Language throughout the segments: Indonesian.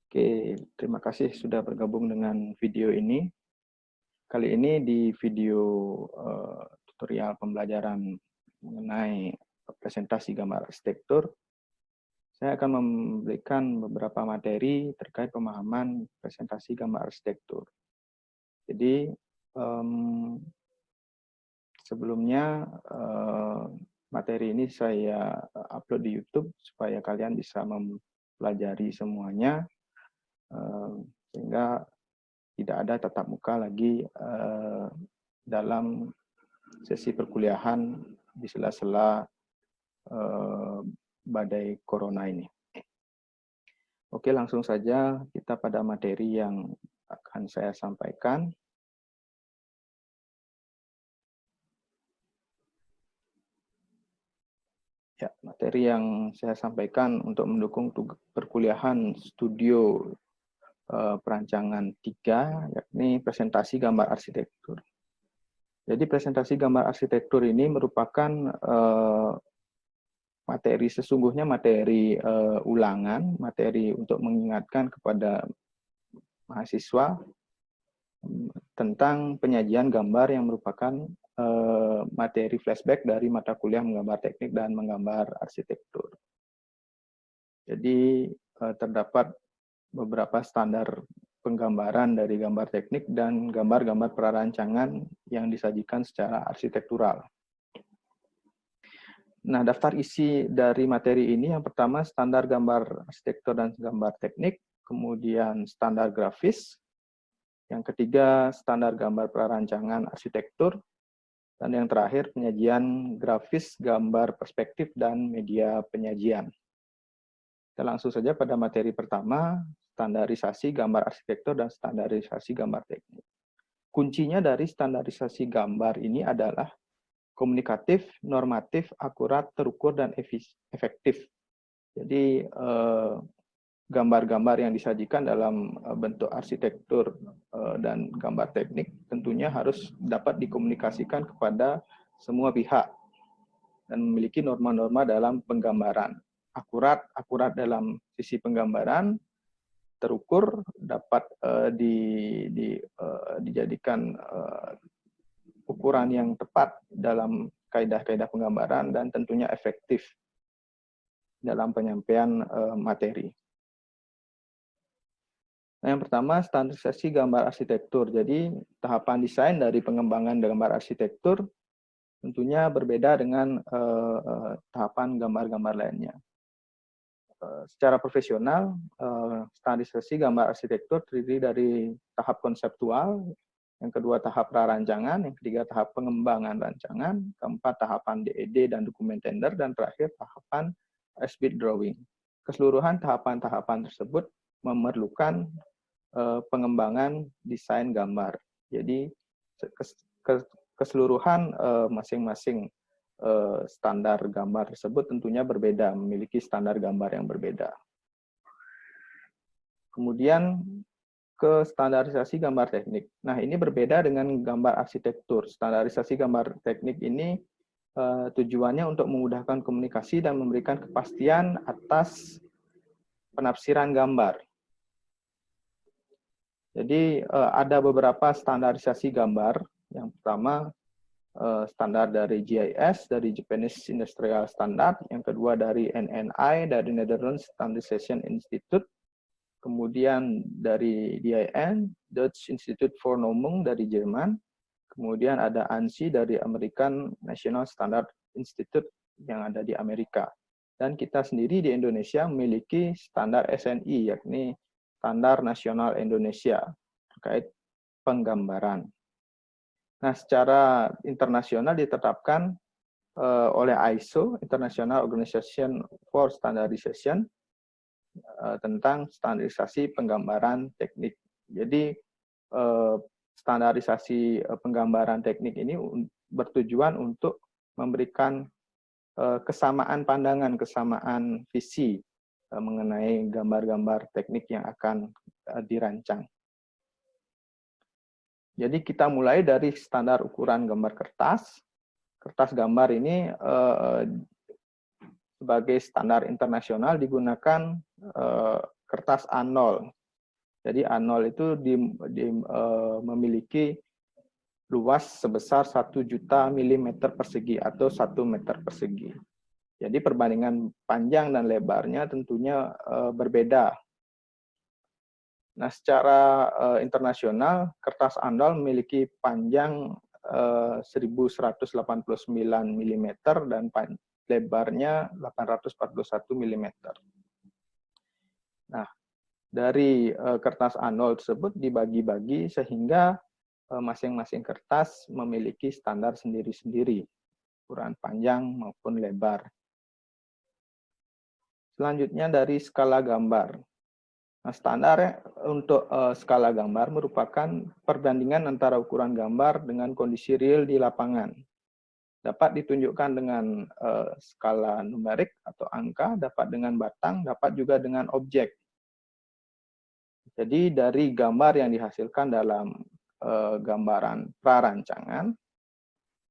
Oke, terima kasih sudah bergabung dengan video ini. Kali ini di video tutorial pembelajaran mengenai presentasi gambar arsitektur, saya akan memberikan beberapa materi terkait pemahaman presentasi gambar arsitektur. Jadi, sebelumnya materi ini saya upload di YouTube supaya kalian bisa mempelajari semuanya, sehingga tidak ada tatap muka lagi dalam sesi perkuliahan di sela-sela badai corona ini. Oke, langsung saja kita pada materi yang akan saya sampaikan. Ya, materi yang saya sampaikan untuk mendukung perkuliahan studio perancangan 3, yakni presentasi gambar arsitektur. Jadi presentasi gambar arsitektur ini merupakan materi sesungguhnya materi ulangan, materi untuk mengingatkan kepada mahasiswa tentang penyajian gambar yang merupakan materi flashback dari mata kuliah menggambar teknik dan menggambar arsitektur. Jadi terdapat beberapa standar penggambaran dari gambar teknik dan gambar-gambar prarancangan yang disajikan secara arsitektural. Nah, daftar isi dari materi ini yang pertama standar gambar arsitektur dan gambar teknik, kemudian standar grafis, yang ketiga standar gambar prarancangan arsitektur, dan yang terakhir penyajian grafis, gambar perspektif, dan media penyajian. Kita langsung saja pada materi pertama, standarisasi gambar arsitektur dan standarisasi gambar teknik. Kuncinya dari standarisasi gambar ini adalah komunikatif, normatif, akurat, terukur, dan efektif. Jadi gambar-gambar yang disajikan dalam bentuk arsitektur dan gambar teknik tentunya harus dapat dikomunikasikan kepada semua pihak dan memiliki norma-norma dalam penggambaran. Akurat dalam sisi penggambaran, terukur, dapat dijadikan ukuran yang tepat dalam kaidah-kaidah penggambaran, dan tentunya efektif dalam penyampaian materi. Nah, yang pertama, standarisasi gambar arsitektur. Jadi, tahapan desain dari pengembangan gambar arsitektur tentunya berbeda dengan tahapan gambar-gambar lainnya. Secara profesional, standarisasi gambar arsitektur terdiri dari tahap konseptual, yang kedua tahap prarancangan, yang ketiga tahap pengembangan rancangan, keempat tahapan DED dan dokumen tender, dan terakhir tahapan as-built drawing. Keseluruhan tahapan-tahapan tersebut memerlukan pengembangan desain gambar. Jadi keseluruhan masing-masing standar gambar tersebut tentunya berbeda, memiliki standar gambar yang berbeda. Kemudian ke standarisasi gambar teknik. Nah, ini berbeda dengan gambar arsitektur. Standarisasi gambar teknik ini tujuannya untuk memudahkan komunikasi dan memberikan kepastian atas penafsiran gambar. Jadi ada beberapa standarisasi gambar. Yang pertama, standar dari GIS, dari Japanese Industrial Standard. Yang kedua dari NNI, dari Netherlands Standardization Institute. Kemudian dari DIN, Dutch Institute for Normung dari Jerman. Kemudian ada ANSI dari American National Standard Institute yang ada di Amerika. Dan kita sendiri di Indonesia memiliki standar SNI, yakni Standar Nasional Indonesia terkait penggambaran. Nah, secara internasional ditetapkan oleh ISO, International Organization for Standardization, tentang standarisasi penggambaran teknik. Jadi, standarisasi penggambaran teknik ini bertujuan untuk memberikan kesamaan pandangan, kesamaan visi mengenai gambar-gambar teknik yang akan dirancang. Jadi kita mulai dari standar ukuran gambar kertas. Kertas gambar ini sebagai standar internasional digunakan kertas A0. Jadi A0 itu memiliki luas sebesar 1 juta milimeter persegi atau 1 meter persegi. Jadi perbandingan panjang dan lebarnya tentunya berbeda. Nah, secara internasional, kertas A0 memiliki panjang 1189 mm dan lebarnya 841 mm. Nah, dari kertas A0 tersebut dibagi-bagi sehingga masing-masing kertas memiliki standar sendiri-sendiri, ukuran panjang maupun lebar. Selanjutnya dari skala gambar. Nah, standar untuk skala gambar merupakan perbandingan antara ukuran gambar dengan kondisi real di lapangan. Dapat ditunjukkan dengan skala numerik atau angka, dapat dengan batang, dapat juga dengan objek. Jadi dari gambar yang dihasilkan dalam gambaran prarancangan,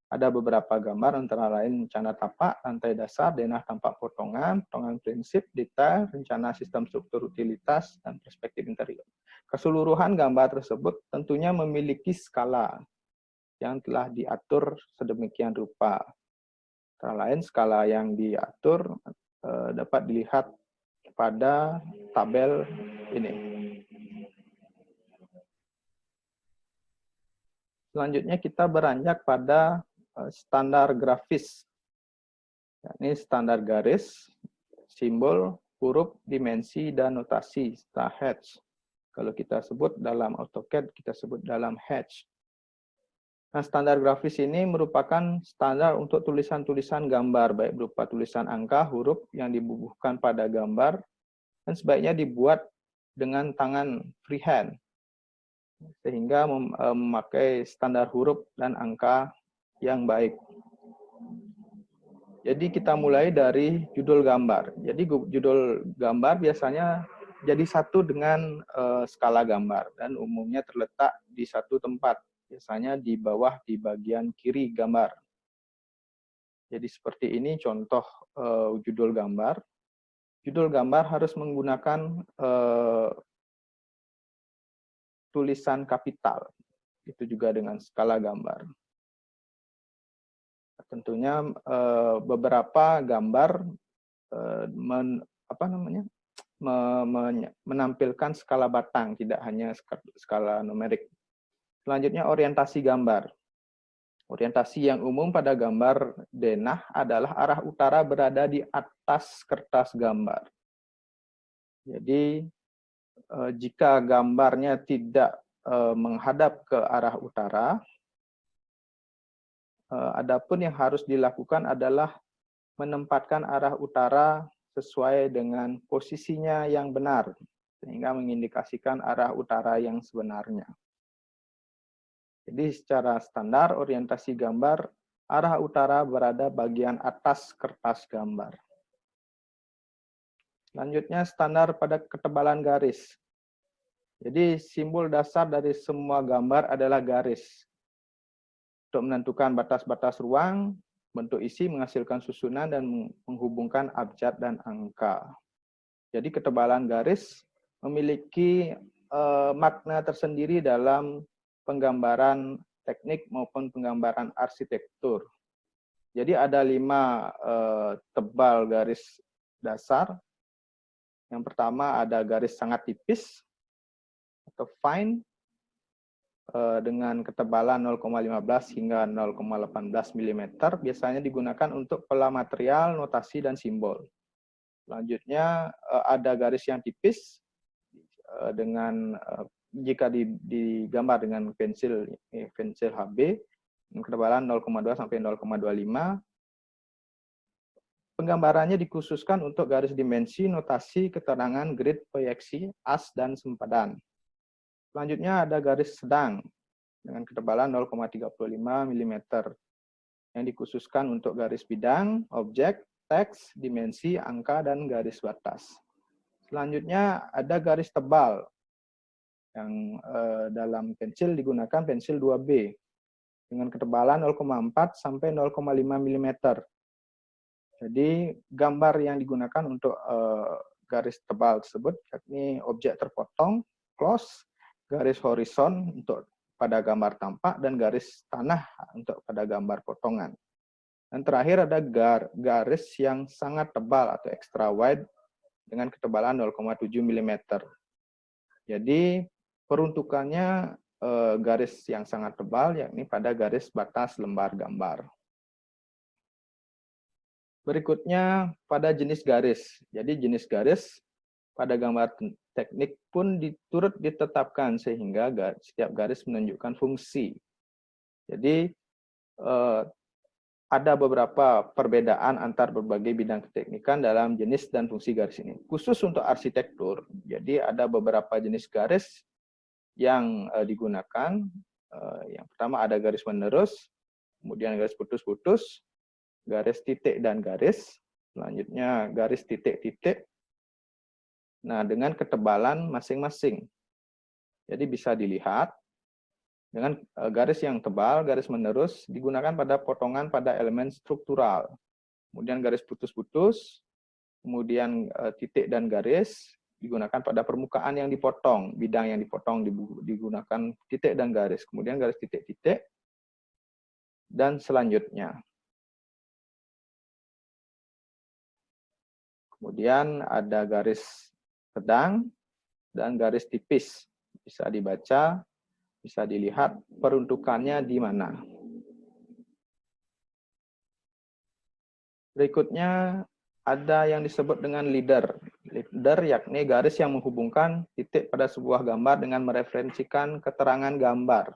ada beberapa gambar antara lain rencana tapak, lantai dasar, denah tampak potongan, potongan prinsip, detail, rencana sistem struktur utilitas, dan perspektif interior. Keseluruhan gambar tersebut tentunya memiliki skala yang telah diatur sedemikian rupa. Antara lain skala yang diatur dapat dilihat pada tabel ini. Selanjutnya kita beranjak pada standar grafis. Ini standar garis, simbol, huruf, dimensi, dan notasi setelah hatch. Kalau kita sebut dalam AutoCAD, kita sebut dalam hatch. Nah, standar grafis ini merupakan standar untuk tulisan-tulisan gambar, baik berupa tulisan angka, huruf yang dibubuhkan pada gambar, dan sebaiknya dibuat dengan tangan freehand, sehingga memakai standar huruf dan angka yang baik. Jadi kita mulai dari judul gambar. Jadi judul gambar biasanya jadi satu dengan skala gambar dan umumnya terletak di satu tempat, biasanya di bawah di bagian kiri gambar. Jadi seperti ini contoh judul gambar. Judul gambar harus menggunakan tulisan kapital, itu juga dengan skala gambar. Tentunya beberapa gambar menampilkan skala batang, tidak hanya skala numerik. Selanjutnya orientasi gambar. Orientasi yang umum pada gambar denah adalah arah utara berada di atas kertas gambar. Jadi jika gambarnya tidak menghadap ke arah utara, adapun yang harus dilakukan adalah menempatkan arah utara sesuai dengan posisinya yang benar, sehingga mengindikasikan arah utara yang sebenarnya. Jadi secara standar orientasi gambar, arah utara berada bagian atas kertas gambar. Selanjutnya standar pada ketebalan garis. Jadi simbol dasar dari semua gambar adalah garis. Untuk menentukan batas-batas ruang, bentuk isi menghasilkan susunan dan menghubungkan abjad dan angka. Jadi ketebalan garis memiliki makna tersendiri dalam penggambaran teknik maupun penggambaran arsitektur. Jadi ada 5 tebal garis dasar. Yang pertama ada garis sangat tipis atau fine dengan ketebalan 0,15 hingga 0,18 mm, biasanya digunakan untuk pola material, notasi, dan simbol. Selanjutnya ada garis yang tipis dengan jika digambar dengan pensil HB dengan ketebalan 0,2 sampai 0,25. Penggambarannya dikhususkan untuk garis dimensi, notasi, keterangan, grid, proyeksi, as, dan sempadan. Selanjutnya ada garis sedang dengan ketebalan 0,35 mm yang dikhususkan untuk garis bidang, objek, teks, dimensi, angka, dan garis batas. Selanjutnya ada garis tebal yang dalam pensil digunakan pensil 2B dengan ketebalan 0,4 sampai 0,5 mm. Jadi gambar yang digunakan untuk garis tebal tersebut yakni objek terpotong, close, garis horizon untuk pada gambar tampak, dan garis tanah untuk pada gambar potongan. Dan terakhir ada garis yang sangat tebal atau extra wide dengan ketebalan 0,7 mm. Jadi peruntukannya garis yang sangat tebal, yakni pada garis batas lembar gambar. Berikutnya pada jenis garis. Jadi jenis garis pada gambar teknik pun turut ditetapkan sehingga setiap garis menunjukkan fungsi. Jadi ada beberapa perbedaan antar berbagai bidang keteknikan dalam jenis dan fungsi garis ini. Khusus untuk arsitektur, jadi ada beberapa jenis garis yang digunakan. Yang pertama ada garis menerus, kemudian garis putus-putus, garis titik dan garis, selanjutnya garis titik-titik. Nah, dengan ketebalan masing-masing. Jadi bisa dilihat dengan garis yang tebal, garis menerus digunakan pada potongan pada elemen struktural. Kemudian garis putus-putus, kemudian titik dan garis digunakan pada permukaan yang dipotong, bidang yang dipotong digunakan titik dan garis. Kemudian garis titik-titik dan selanjutnya. Kemudian ada garis sedang dan garis tipis. Bisa dibaca, bisa dilihat peruntukannya di mana. Berikutnya ada yang disebut dengan leader. Leader yakni garis yang menghubungkan titik pada sebuah gambar dengan mereferensikan keterangan gambar.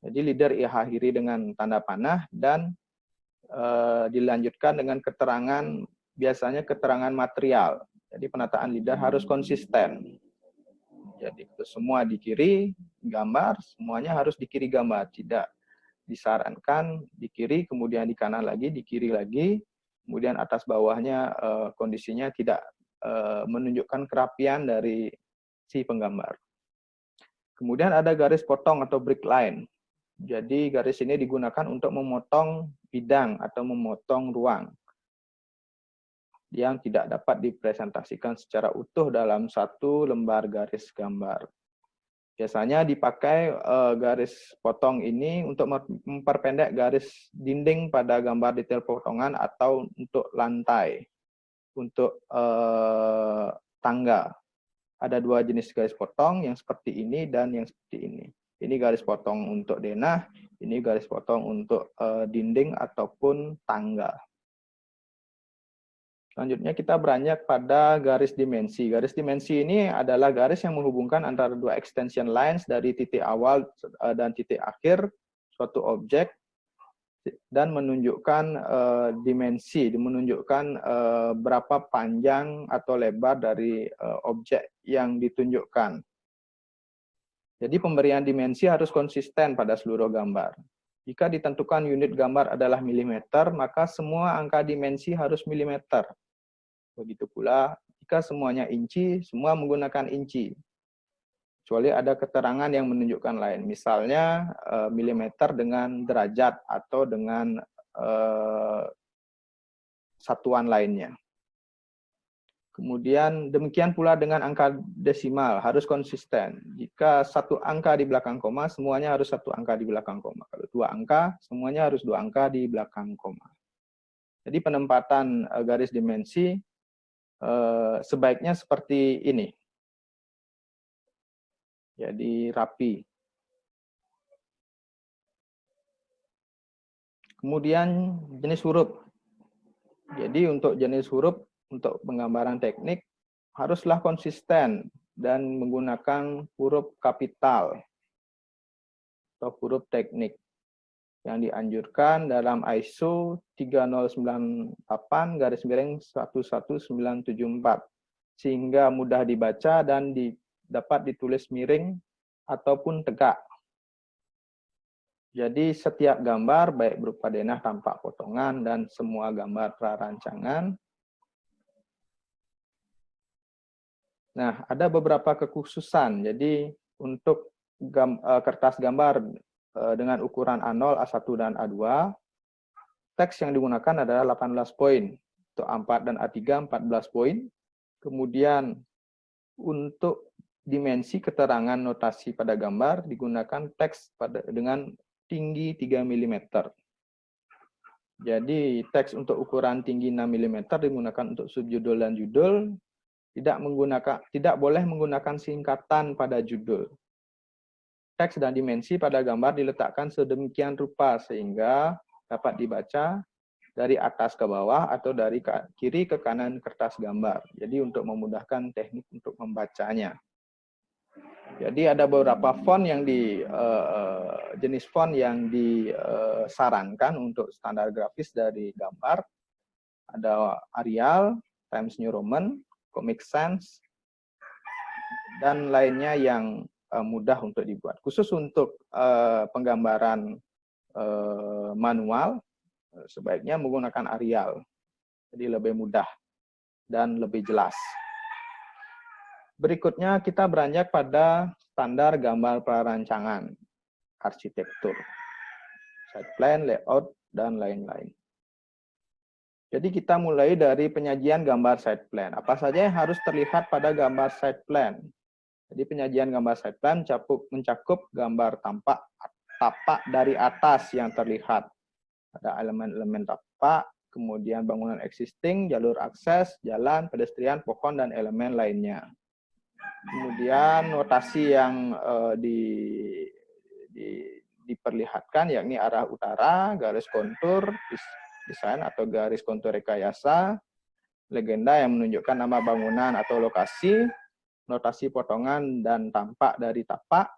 Jadi leader diakhiri dengan tanda panah dan dilanjutkan dengan keterangan, biasanya keterangan material. Jadi penataan leader harus konsisten. Jadi semua di kiri gambar, semuanya harus di kiri gambar. Tidak disarankan di kiri, kemudian di kanan lagi, di kiri lagi, kemudian atas bawahnya kondisinya tidak menunjukkan kerapian dari si penggambar. Kemudian ada garis potong atau break line. Jadi garis ini digunakan untuk memotong bidang atau memotong ruang yang tidak dapat dipresentasikan secara utuh dalam satu lembar garis gambar. Biasanya dipakai garis potong ini untuk memperpendek garis dinding pada gambar detail potongan atau untuk lantai, untuk tangga. Ada dua jenis garis potong, yang seperti ini dan yang seperti ini. Ini garis potong untuk denah, ini garis potong untuk dinding ataupun tangga. Selanjutnya kita beranjak pada garis dimensi. Garis dimensi ini adalah garis yang menghubungkan antara dua extension lines dari titik awal dan titik akhir suatu objek dan menunjukkan dimensi, menunjukkan berapa panjang atau lebar dari objek yang ditunjukkan. Jadi pemberian dimensi harus konsisten pada seluruh gambar. Jika ditentukan unit gambar adalah milimeter, maka semua angka dimensi harus milimeter. Begitu pula, jika semuanya inci, semua menggunakan inci. Kecuali ada keterangan yang menunjukkan lain. Misalnya, milimeter dengan derajat atau dengan satuan lainnya. Kemudian, demikian pula dengan angka desimal, harus konsisten. Jika satu angka di belakang koma, semuanya harus satu angka di belakang koma. Kalau dua angka, semuanya harus dua angka di belakang koma. Jadi penempatan garis dimensi sebaiknya seperti ini. Jadi rapi. Kemudian jenis huruf. Jadi untuk jenis huruf, untuk penggambaran teknik, haruslah konsisten dan menggunakan huruf kapital atau huruf teknik yang dianjurkan dalam ISO 3098-11974 sehingga mudah dibaca dan dapat ditulis miring ataupun tegak. Jadi setiap gambar baik berupa denah, tampak, potongan dan semua gambar prarancangan. Nah, ada beberapa kekhususan. Jadi untuk kertas gambar dengan ukuran A0, A1 dan A2, teks yang digunakan adalah 18 poin. Untuk A4 dan A3 14 poin. Kemudian untuk dimensi keterangan notasi pada gambar digunakan teks dengan tinggi 3 mm. Jadi teks untuk ukuran tinggi 6 mm digunakan untuk subjudul dan judul, tidak boleh menggunakan singkatan pada judul. Teks dan dimensi pada gambar diletakkan sedemikian rupa sehingga dapat dibaca dari atas ke bawah atau dari kiri ke kanan kertas gambar. Jadi untuk memudahkan teknik untuk membacanya. Jadi ada beberapa font yang jenis font yang disarankan untuk standar grafis dari gambar. Ada Arial, Times New Roman, Comic Sans, dan lainnya yang mudah untuk dibuat. Khusus untuk penggambaran manual, sebaiknya menggunakan Arial. Jadi lebih mudah dan lebih jelas. Berikutnya kita beranjak pada standar gambar perancangan, arsitektur, site plan, layout, dan lain-lain. Jadi kita mulai dari penyajian gambar site plan. Apa saja yang harus terlihat pada gambar site plan? Jadi penyajian gambar site plan mencakup gambar tapak dari atas yang terlihat. Ada elemen-elemen tapak, kemudian bangunan existing, jalur akses, jalan, pedestrian, pohon, dan elemen lainnya. Kemudian notasi yang diperlihatkan yakni arah utara, garis kontur, desain atau garis kontur rekayasa, legenda yang menunjukkan nama bangunan atau lokasi, notasi potongan dan tampak dari tapak,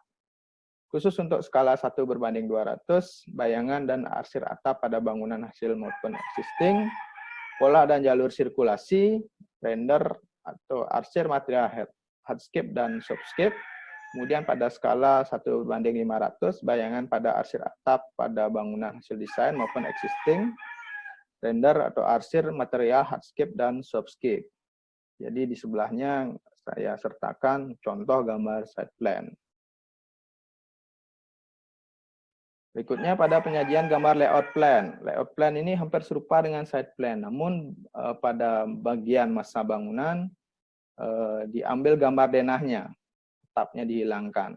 khusus untuk skala 1:200, bayangan dan arsir atap pada bangunan hasil maupun existing, pola dan jalur sirkulasi, render atau arsir material hardscape dan softscape. Kemudian pada skala 1:500, bayangan pada arsir atap pada bangunan hasil desain maupun existing, render atau arsir material hardscape dan softscape. Jadi di sebelahnya saya sertakan contoh gambar site plan. Berikutnya pada penyajian gambar layout plan. Layout plan ini hampir serupa dengan site plan, namun pada bagian masa bangunan diambil gambar denahnya, atapnya dihilangkan.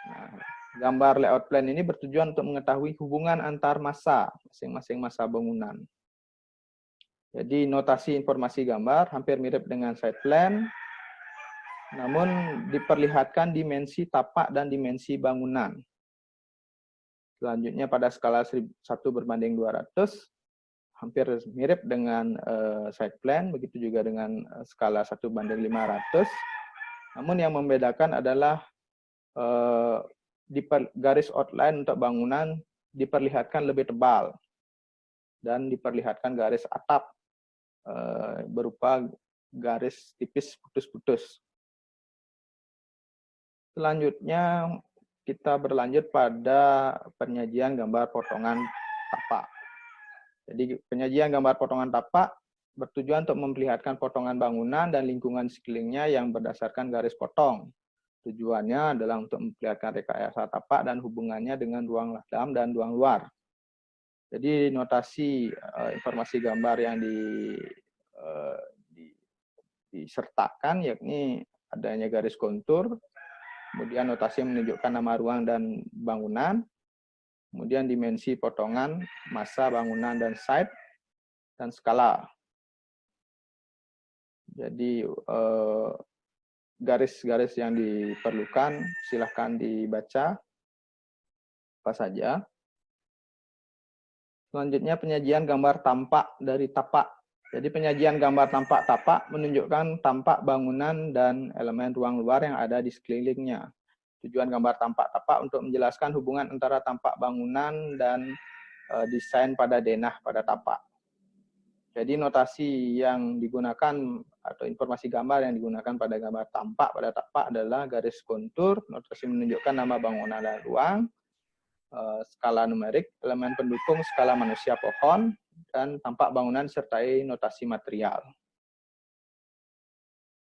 Nah, gambar layout plan ini bertujuan untuk mengetahui hubungan antar masa, masing-masing masa bangunan. Jadi notasi informasi gambar hampir mirip dengan site plan, namun diperlihatkan dimensi tapak dan dimensi bangunan. Selanjutnya pada skala 1:200, hampir mirip dengan site plan, begitu juga dengan skala 1:500. Namun yang membedakan adalah garis outline untuk bangunan diperlihatkan lebih tebal dan diperlihatkan garis atap berupa garis tipis putus-putus. Selanjutnya kita berlanjut pada penyajian gambar potongan tapak. Jadi penyajian gambar potongan tapak bertujuan untuk memperlihatkan potongan bangunan dan lingkungan sekelilingnya yang berdasarkan garis potong. Tujuannya adalah untuk memperlihatkan rekayasa tapak dan hubungannya dengan ruang dalam dan ruang luar. Jadi notasi informasi gambar yang disertakan yakni adanya garis kontur, kemudian notasi menunjukkan nama ruang dan bangunan, kemudian dimensi potongan, masa bangunan dan site, dan skala. Jadi garis-garis yang diperlukan silahkan dibaca apa saja. Selanjutnya penyajian gambar tampak dari tapak. Jadi penyajian gambar tampak tapak menunjukkan tampak bangunan dan elemen ruang luar yang ada di sekelilingnya. Tujuan gambar tampak tapak untuk menjelaskan hubungan antara tampak bangunan dan desain pada denah pada tapak. Jadi notasi yang digunakan atau informasi gambar yang digunakan pada gambar tampak pada tapak adalah garis kontur, notasi menunjukkan nama bangunan dan ruang, skala numerik, elemen pendukung, skala manusia pohon, dan tampak bangunan sertai notasi material.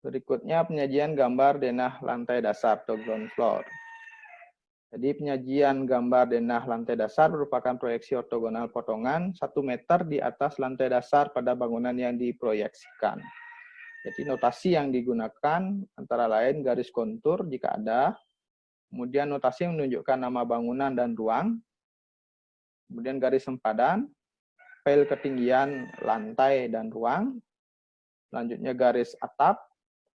Berikutnya penyajian gambar denah lantai dasar atau ground floor. Jadi penyajian gambar denah lantai dasar merupakan proyeksi ortogonal potongan 1 meter di atas lantai dasar pada bangunan yang diproyeksikan. Jadi notasi yang digunakan antara lain garis kontur jika ada, kemudian notasi yang menunjukkan nama bangunan dan ruang, kemudian garis sempadan, file ketinggian lantai dan ruang, selanjutnya garis atap,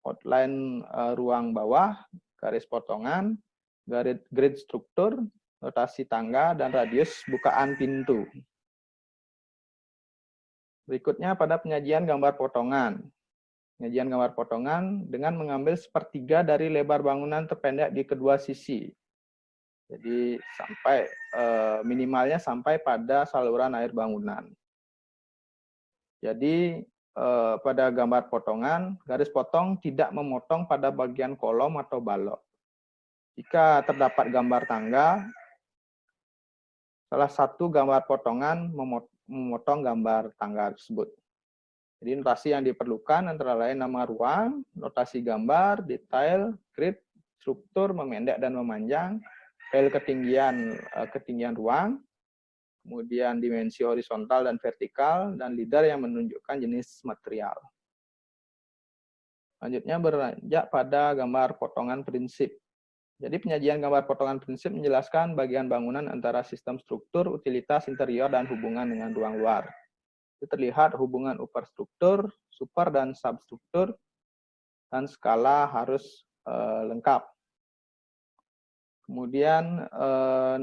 outline ruang bawah, garis potongan, garis grid struktur, notasi tangga, dan radius bukaan pintu. Berikutnya pada penyajian gambar potongan. Penyajian gambar potongan dengan mengambil sepertiga dari lebar bangunan terpendek di kedua sisi. Jadi sampai minimalnya sampai pada saluran air bangunan. Jadi pada gambar potongan, garis potong tidak memotong pada bagian kolom atau balok. Jika terdapat gambar tangga, salah satu gambar potongan memotong gambar tangga tersebut. Jadi notasi yang diperlukan antara lain nama ruang, notasi gambar, detail, grid, struktur, memendek dan memanjang, file ketinggian ruang, kemudian dimensi horizontal dan vertikal, dan leader yang menunjukkan jenis material. Selanjutnya beranjak pada gambar potongan prinsip. Jadi penyajian gambar potongan prinsip menjelaskan bagian bangunan antara sistem struktur, utilitas, interior, dan hubungan dengan ruang luar. Itu terlihat hubungan superstruktur, super dan substruktur, dan skala harus lengkap. Kemudian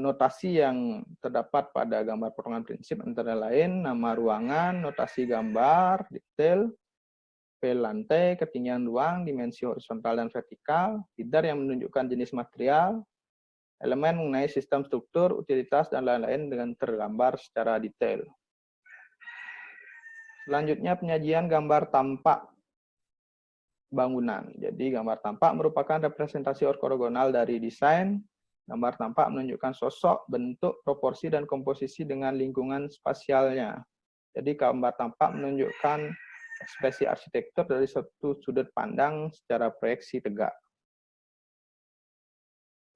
notasi yang terdapat pada gambar potongan prinsip antara lain nama ruangan, notasi gambar, detail, file lantai, ketinggian ruang, dimensi horizontal dan vertikal, leader yang menunjukkan jenis material, elemen mengenai sistem struktur, utilitas, dan lain-lain dengan tergambar secara detail. Selanjutnya penyajian gambar tampak bangunan. Jadi gambar tampak merupakan representasi ortogonal dari desain. Gambar tampak menunjukkan sosok, bentuk, proporsi, dan komposisi dengan lingkungan spasialnya. Jadi gambar tampak menunjukkan ekspresi arsitektur dari satu sudut pandang secara proyeksi tegak.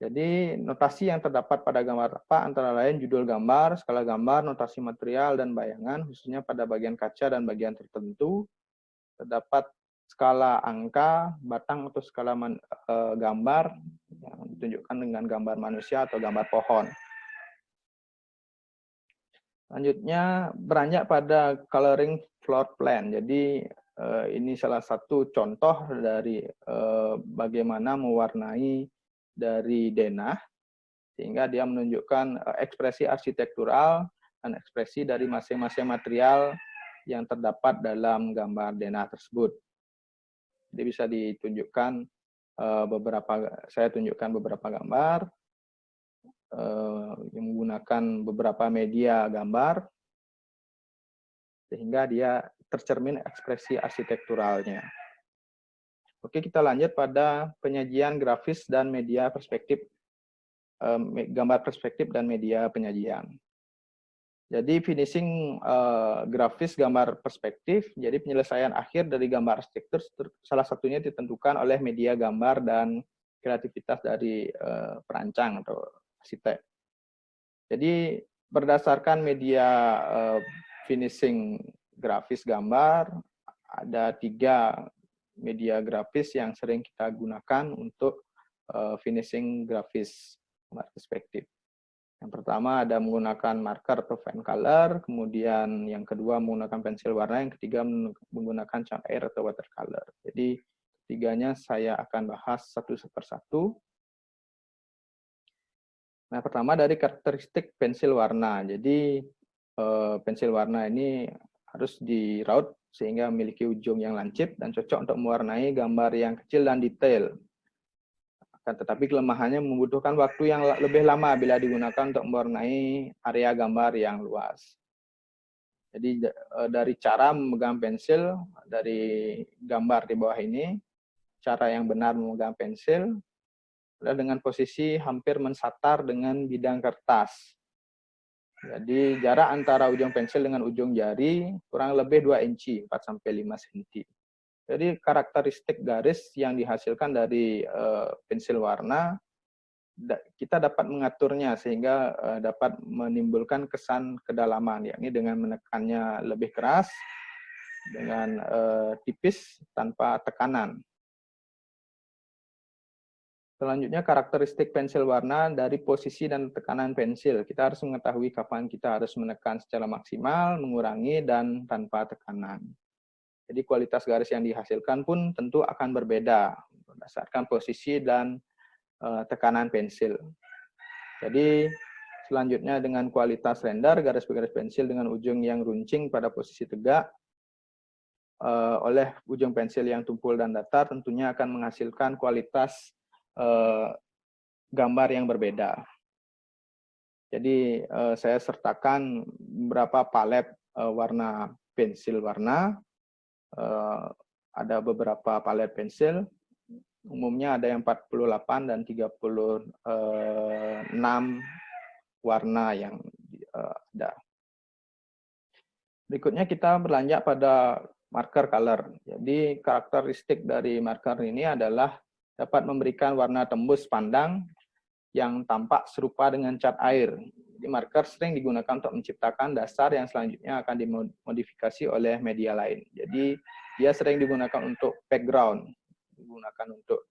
Jadi notasi yang terdapat pada gambar tampak antara lain judul gambar, skala gambar, notasi material, dan bayangan, khususnya pada bagian kaca dan bagian tertentu. Terdapat skala angka, batang atau skala gambar yang ditunjukkan dengan gambar manusia atau gambar pohon. Selanjutnya beranjak pada coloring floor plan. Jadi ini salah satu contoh dari bagaimana mewarnai dari denah sehingga dia menunjukkan ekspresi arsitektural dan ekspresi dari masing-masing material yang terdapat dalam gambar denah tersebut. Jadi bisa ditunjukkan saya tunjukkan beberapa gambar yang menggunakan beberapa media gambar sehingga dia tercermin ekspresi arsitekturalnya. Oke, kita lanjut pada penyajian grafis dan media perspektif, gambar perspektif dan media penyajian. Jadi finishing grafis gambar perspektif, jadi penyelesaian akhir dari gambar arsitektur salah satunya ditentukan oleh media gambar dan kreativitas dari perancang atau arsitek. Jadi berdasarkan media finishing grafis gambar, ada 3 media grafis yang sering kita gunakan untuk finishing grafis gambar perspektif. Yang pertama ada menggunakan marker atau pen color, kemudian yang kedua menggunakan pensil warna, yang ketiga menggunakan cat air atau watercolor. Jadi ketiganya saya akan bahas satu persatu. Nah, pertama dari karakteristik pensil warna. Jadi pensil warna ini harus diraut sehingga memiliki ujung yang lancip dan cocok untuk mewarnai gambar yang kecil dan detail. Tetapi kelemahannya membutuhkan waktu yang lebih lama bila digunakan untuk mewarnai area gambar yang luas. Jadi dari cara memegang pensil, dari gambar di bawah ini, cara yang benar memegang pensil adalah dengan posisi hampir mensatar dengan bidang kertas. Jadi jarak antara ujung pensil dengan ujung jari kurang lebih 2 inci, 4-5 cm. Jadi karakteristik garis yang dihasilkan dari pensil warna, kita dapat mengaturnya sehingga dapat menimbulkan kesan kedalaman, yakni dengan menekannya lebih keras dengan tipis tanpa tekanan. Selanjutnya karakteristik pensil warna dari posisi dan tekanan pensil. Kita harus mengetahui kapan kita harus menekan secara maksimal, mengurangi, dan tanpa tekanan. Jadi kualitas garis yang dihasilkan pun tentu akan berbeda berdasarkan posisi dan tekanan pensil. Jadi selanjutnya dengan kualitas render, garis-garis pensil dengan ujung yang runcing pada posisi tegak, oleh ujung pensil yang tumpul dan datar tentunya akan menghasilkan kualitas gambar yang berbeda. Jadi saya sertakan beberapa palet warna pensil warna. Ada beberapa palet pensil, umumnya ada yang 48 dan 36 warna yang ada. Berikutnya kita berlanjut pada marker color. Jadi karakteristik dari marker ini adalah dapat memberikan warna tembus pandang yang tampak serupa dengan cat air. Jadi marker sering digunakan untuk menciptakan dasar yang selanjutnya akan dimodifikasi oleh media lain. Jadi dia sering digunakan untuk background, digunakan untuk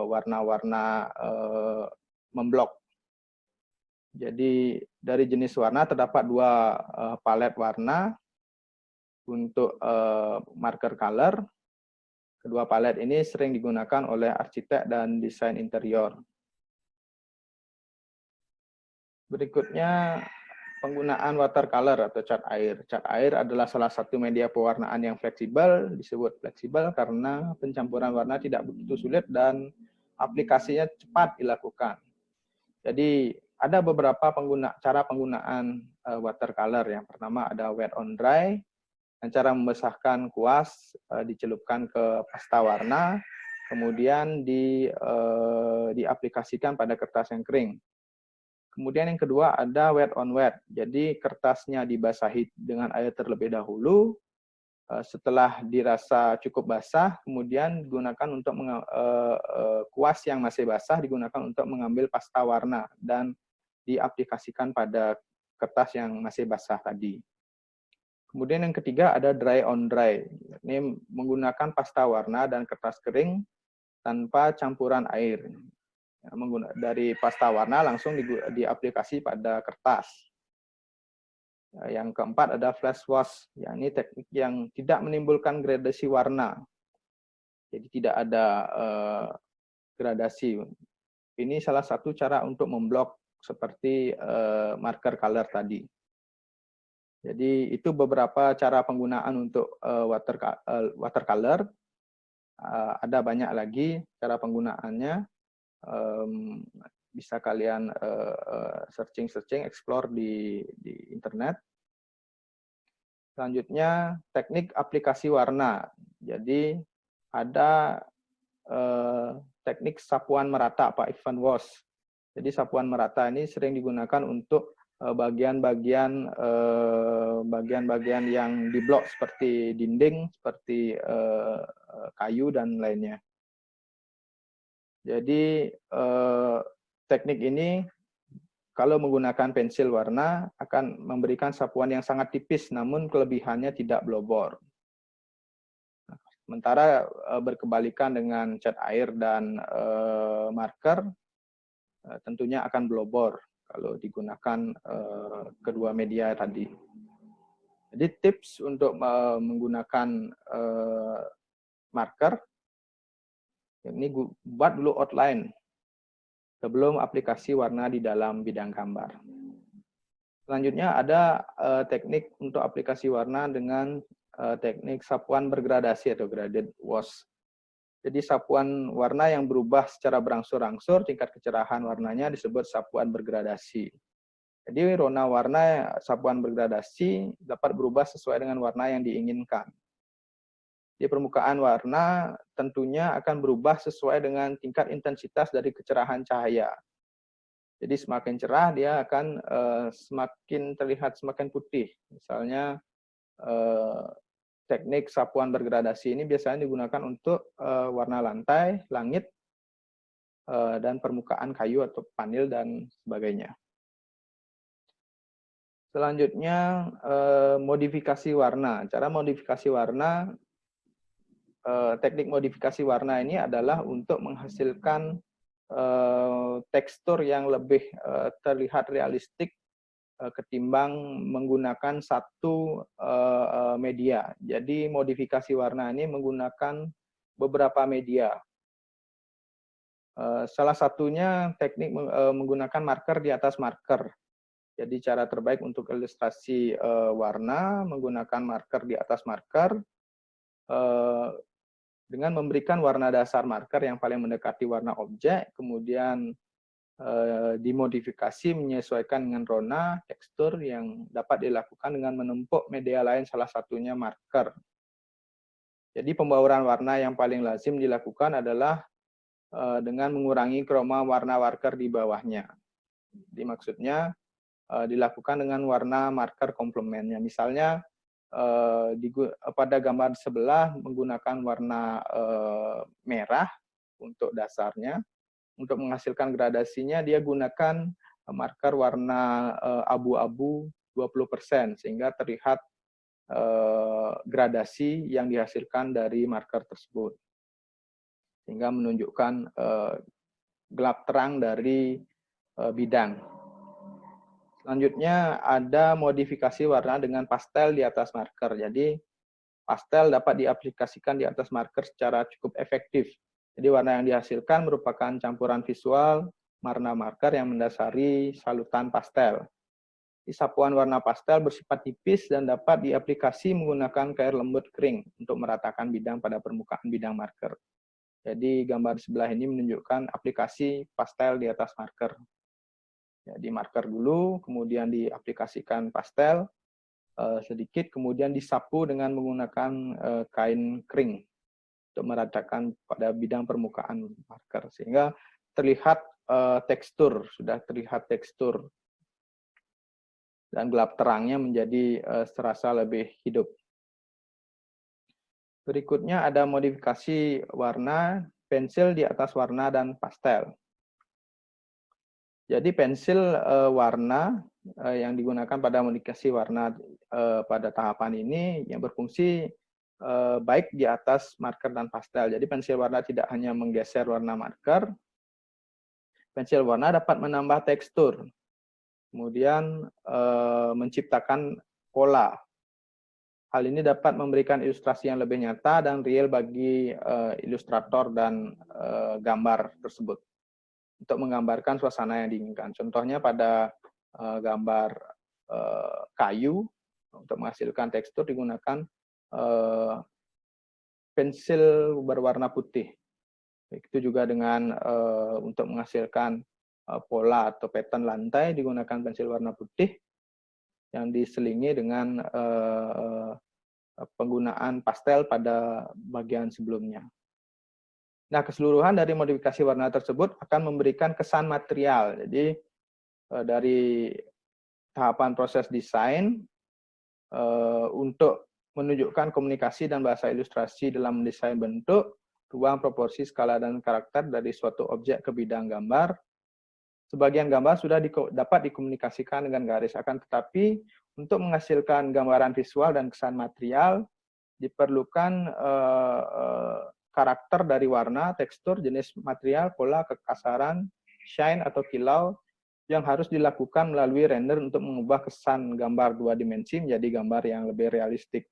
warna-warna memblok. Jadi dari jenis warna terdapat dua palet warna untuk marker color. Kedua palet ini sering digunakan oleh arsitek dan desain interior. Berikutnya penggunaan watercolor atau cat air. Cat air adalah salah satu media pewarnaan yang fleksibel, disebut fleksibel karena pencampuran warna tidak begitu sulit dan aplikasinya cepat dilakukan. Jadi ada beberapa cara penggunaan watercolor. Yang pertama ada wet on dry. Cara membasahkan kuas dicelupkan ke pasta warna, kemudian diaplikasikan pada kertas yang kering. Kemudian yang kedua ada wet on wet, jadi kertasnya dibasahi dengan air terlebih dahulu, setelah dirasa cukup basah, kemudian digunakan untuk kuas yang masih basah digunakan untuk mengambil pasta warna dan diaplikasikan pada kertas yang masih basah tadi. Kemudian yang ketiga ada dry on dry. Ini menggunakan pasta warna dan kertas kering tanpa campuran air. Dari pasta warna langsung diaplikasi pada kertas. Yang keempat ada flash wash. Ini teknik yang tidak menimbulkan gradasi warna. Jadi tidak ada gradasi. Ini salah satu cara untuk memblok seperti marker color tadi. Jadi itu beberapa cara penggunaan untuk watercolor. Ada banyak lagi cara penggunaannya. Bisa kalian searching, explore di internet. Selanjutnya teknik aplikasi warna. Jadi ada teknik sapuan merata, Pak Ivan Wash. Jadi sapuan merata ini sering digunakan untuk bagian-bagian yang diblok seperti dinding, seperti kayu dan lainnya. Jadi teknik ini kalau menggunakan pensil warna akan memberikan sapuan yang sangat tipis, namun kelebihannya tidak blobor. Sementara berkebalikan dengan cat air dan marker, tentunya akan blobor kalau digunakan kedua media tadi. Jadi tips untuk menggunakan marker, ini buat dulu outline sebelum aplikasi warna di dalam bidang gambar. Selanjutnya ada teknik untuk aplikasi warna dengan teknik sapuan bergradasi atau graded wash. Jadi sapuan warna yang berubah secara berangsur-angsur, tingkat kecerahan warnanya disebut sapuan bergradasi. Jadi warna sapuan bergradasi dapat berubah sesuai dengan warna yang diinginkan. Di permukaan warna tentunya akan berubah sesuai dengan tingkat intensitas dari kecerahan cahaya. Jadi semakin cerah dia akan semakin terlihat semakin putih. Misalnya teknik sapuan bergradasi ini biasanya digunakan untuk warna lantai, langit, dan permukaan kayu atau panel dan sebagainya. Selanjutnya, modifikasi warna. Cara modifikasi warna, teknik modifikasi warna ini adalah untuk menghasilkan tekstur yang lebih terlihat realistik ketimbang menggunakan satu media. Jadi modifikasi warna ini menggunakan beberapa media. Salah satunya teknik menggunakan marker di atas marker. Jadi cara terbaik untuk ilustrasi warna menggunakan marker di atas marker dengan memberikan warna dasar marker yang paling mendekati warna objek, kemudian dimodifikasi menyesuaikan dengan rona tekstur yang dapat dilakukan dengan menumpuk media lain, salah satunya marker. Jadi pembauran warna yang paling lazim dilakukan adalah dengan mengurangi kroma warna marker di bawahnya. Jadi maksudnya dilakukan dengan warna marker komplementnya. Misalnya pada gambar sebelah menggunakan warna merah untuk dasarnya. Untuk menghasilkan gradasinya dia gunakan marker warna abu-abu 20% sehingga terlihat gradasi yang dihasilkan dari marker tersebut. Sehingga menunjukkan gelap terang dari bidang. Selanjutnya ada modifikasi warna dengan pastel di atas marker. Jadi pastel dapat diaplikasikan di atas marker secara cukup efektif. Jadi warna yang dihasilkan merupakan campuran visual warna marker yang mendasari salutan pastel. Sapuan warna pastel bersifat tipis dan dapat diaplikasi menggunakan cair lembut kering untuk meratakan bidang pada permukaan bidang marker. Jadi gambar sebelah ini menunjukkan aplikasi pastel di atas marker. Jadi marker dulu, kemudian diaplikasikan pastel sedikit, kemudian disapu dengan menggunakan kain kering untuk meratakan pada bidang permukaan marker sehingga terlihat tekstur, sudah terlihat tekstur dan gelap terangnya menjadi terasa lebih hidup. Berikutnya ada modifikasi warna pensil di atas warna dan pastel. Jadi pensil warna yang digunakan pada modifikasi warna pada tahapan ini yang berfungsi baik di atas marker dan pastel. Jadi pensil warna tidak hanya menggeser warna marker, pensil warna dapat menambah tekstur, kemudian menciptakan pola. Hal ini dapat memberikan ilustrasi yang lebih nyata dan real bagi ilustrator dan gambar tersebut untuk menggambarkan suasana yang diinginkan. Contohnya pada gambar kayu, untuk menghasilkan tekstur digunakan pensil berwarna putih. Itu juga dengan untuk menghasilkan pola atau pattern lantai digunakan pensil warna putih yang diselingi dengan penggunaan pastel pada bagian sebelumnya. Nah, keseluruhan dari modifikasi warna tersebut akan memberikan kesan material. Jadi dari tahapan proses desain untuk menunjukkan komunikasi dan bahasa ilustrasi dalam mendesain bentuk, ruang, proporsi, skala, dan karakter dari suatu objek ke bidang gambar. Sebagian gambar sudah dapat dikomunikasikan dengan garis, akan tetapi untuk menghasilkan gambaran visual dan kesan material diperlukan karakter dari warna, tekstur, jenis material, pola, kekasaran, shine atau kilau yang harus dilakukan melalui render untuk mengubah kesan gambar dua dimensi menjadi gambar yang lebih realistik.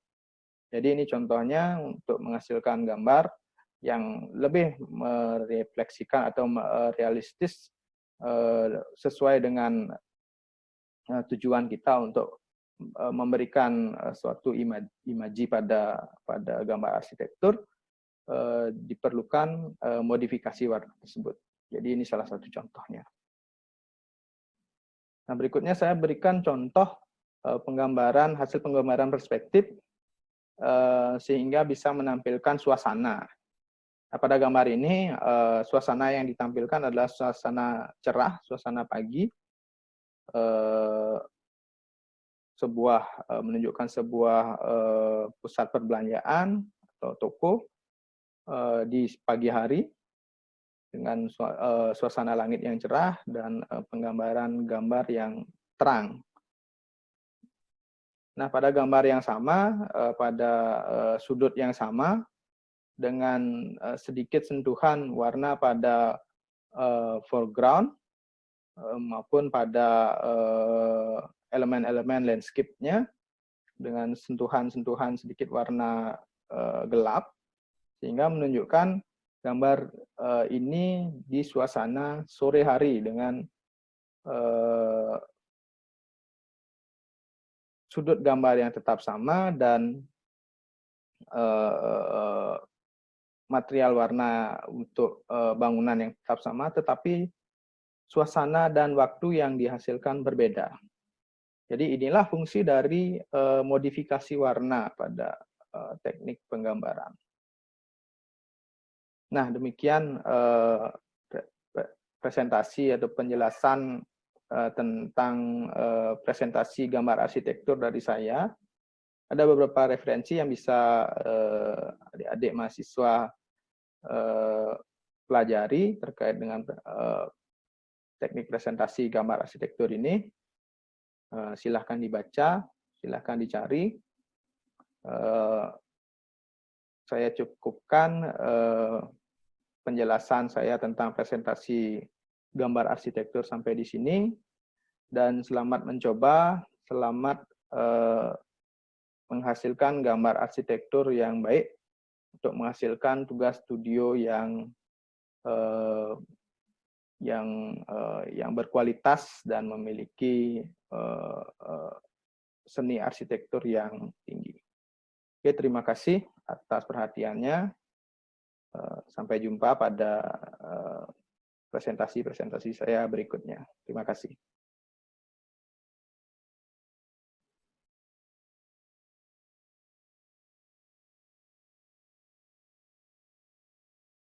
Jadi ini contohnya untuk menghasilkan gambar yang lebih merefleksikan atau realistis sesuai dengan tujuan kita untuk memberikan suatu imaji pada gambar arsitektur, diperlukan modifikasi warna tersebut. Jadi ini salah satu contohnya. Nah, berikutnya saya berikan contoh hasil penggambaran perspektif sehingga bisa menampilkan suasana. Nah, pada gambar ini suasana yang ditampilkan adalah suasana cerah, suasana pagi, menunjukkan sebuah pusat perbelanjaan atau toko di pagi hari dengan suasana langit yang cerah dan penggambaran gambar yang terang. Nah, pada gambar yang sama, pada sudut yang sama, dengan sedikit sentuhan warna pada foreground maupun pada elemen-elemen landscape-nya, dengan sentuhan-sentuhan sedikit warna gelap, sehingga menunjukkan gambar ini di suasana sore hari dengan sudut gambar yang tetap sama dan material warna untuk bangunan yang tetap sama, tetapi suasana dan waktu yang dihasilkan berbeda. Jadi inilah fungsi dari modifikasi warna pada teknik penggambaran. Nah, demikian presentasi atau penjelasan tentang presentasi gambar arsitektur dari saya. Ada beberapa referensi yang bisa adik-adik mahasiswa pelajari terkait dengan teknik presentasi gambar arsitektur ini. Silahkan dibaca, silahkan dicari. Saya cukupkan penjelasan saya tentang presentasi gambar arsitektur sampai di sini. Dan selamat mencoba, selamat menghasilkan gambar arsitektur yang baik untuk menghasilkan tugas studio yang berkualitas dan memiliki seni arsitektur yang tinggi. Oke, terima kasih atas perhatiannya. Sampai jumpa pada presentasi-presentasi saya berikutnya. Terima kasih.